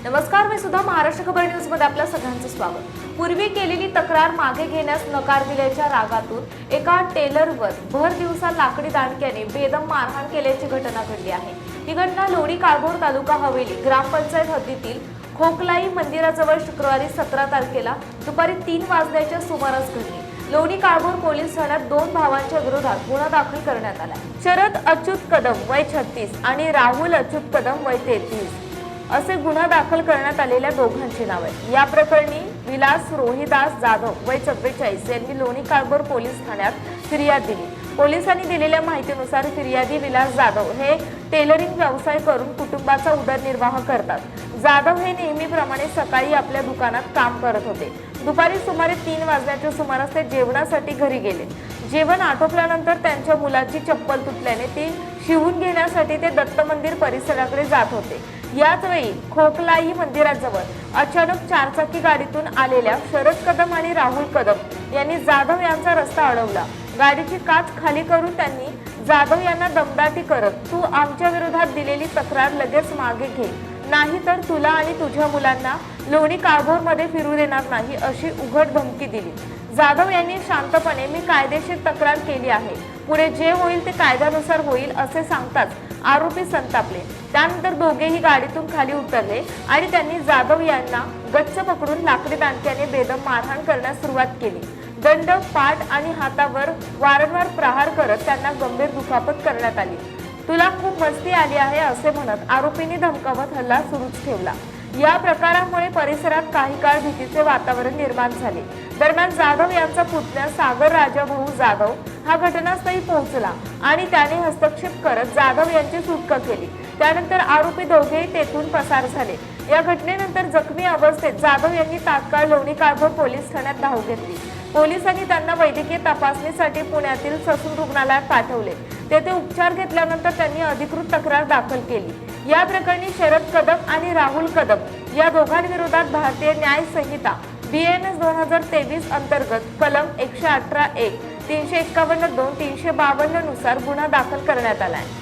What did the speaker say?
नमस्कार, मी सुद्धा महाराष्ट्र खबर न्यूज मध्ये आपल्या सगळ्यांचं स्वागत। पूर्वी केलेली तक्रार मागे घेण्यास नकार दिल्याच्या रागातून एका टेलरवर भर दिवसा लाकडी दांडक्याने बेदम मारहाण केल्याची घटना घडली आहे। ही घटना लोणी काळभोर तालुका हवेली ग्रामपंचायत हद्दीतील खोकलाई मंदिराजवळ शुक्रवारी 17 तारखेला दुपारी 3 वाजण्याच्या सुमारास घडली। लोणी काळभोर पोलीस ठाण्यात 2 भावांच्या विरोधात गुन्हा दाखल करण्यात आला। शरद अच्युत कदम वय 36 आणि राहुल अच्युत कदम वय 33 असे गुन्हा दाखल करण्यात आलेल्या दोघांची नावे। या प्रकरणी विलास रोहिदास जाधव वय 44 यांनी लोणी काळभोर पोलीस ठाण्यात फिर्याद दिली। पोलिसांनी दिलेल्या माहितीनुसार फिर्यादी विलास जाधव हे टेलरिंग व्यवसाय करून कुटुंबाचा उदरनिर्वाह करतात। जाधव हे नेहमीप्रमाणे सकाळी आपल्या दुकानात काम करत होते। दुपारी सुमारे 3 वाजण्याच्या सुमारास ते जेवणासाठी घरी गेले। जेवण आटोपल्यानंतर त्यांच्या मुलाची चप्पल तुटल्याने ती शिवून घेण्यासाठी ते दत्त मंदिर परिसराकडे जात होते। याच वेळी खोकलाई मंदिराजवळ अचानक चारचाकी गाडीतून आलेल्या शरद कदम आणि राहुल कदम यांनी जाधव यांचा रस्ता अडवला। गाडीची काच खाली करून त्यांनी जाधव यांना दमदाटी करत, तू आमच्या विरोधात दिलेली तक्रार लगेच मागे घे, नाहीतर तुला आणि तुझ्या मुलांना लोणी काळभोर मध्ये फिरू देणार नाही अशी उघड धमकी दिली। जाधव यांनी शांतपणे मी कायदेशीर तक्रार केली आहे, पुढे जे होईल ते कायद्यानुसार होईल असे सांगताच आरोपी संतापले। त्यानंतर दोघेही गाडीतून खाली उतरले आणि त्यांनी जाधव यांना गच्च पकडून लाकडी दांडक्याने बेदम मारहाण करण्यास सुरुवात केली। दंड, पाठ आणि हातावर वारंवार प्रहार करत त्यांना गंभीर दुखापत करण्यात आली। तुला खूप मस्ती आली आहे असे म्हणत आरोपींनी धमकावत हल्ला सुरूच ठेवला। या प्रकारामुळे परिसरात काही काळ भीतीचे वातावरण निर्माण झाले। दरम्यान जाधव यांचा पुतण्या सागर राजाभाऊ जाधव हा घटनास्थळी पोहोचला आणि त्याने हस्तक्षेप करत जाधव यांची सुटका केली। त्यानंतर आरोपी दोघेही तेथून पसार झाले। या घटनेनंतर जखमी अवस्थेत जाधव यांनी तात्काळ लोणी काळभोर पोलीस ठाण्यात धाव घेतली। पोलिसांनी त्यांना वैद्यकीय तपासणीसाठी पुण्यातील ससून रुग्णालयात पाठवले। तेथे उपचार घेतल्यानंतर त्यांनी अधिकृत तक्रार दाखल केली। या प्रकरणी शरद कदम आणि राहुल कदम या दोघांविरोधात भारतीय न्याय संहिता BNS 2023 अंतर्गत कलम 118(1), 351(2), 352 नुसार गुन्हा दाखल करण्यात आला आहे।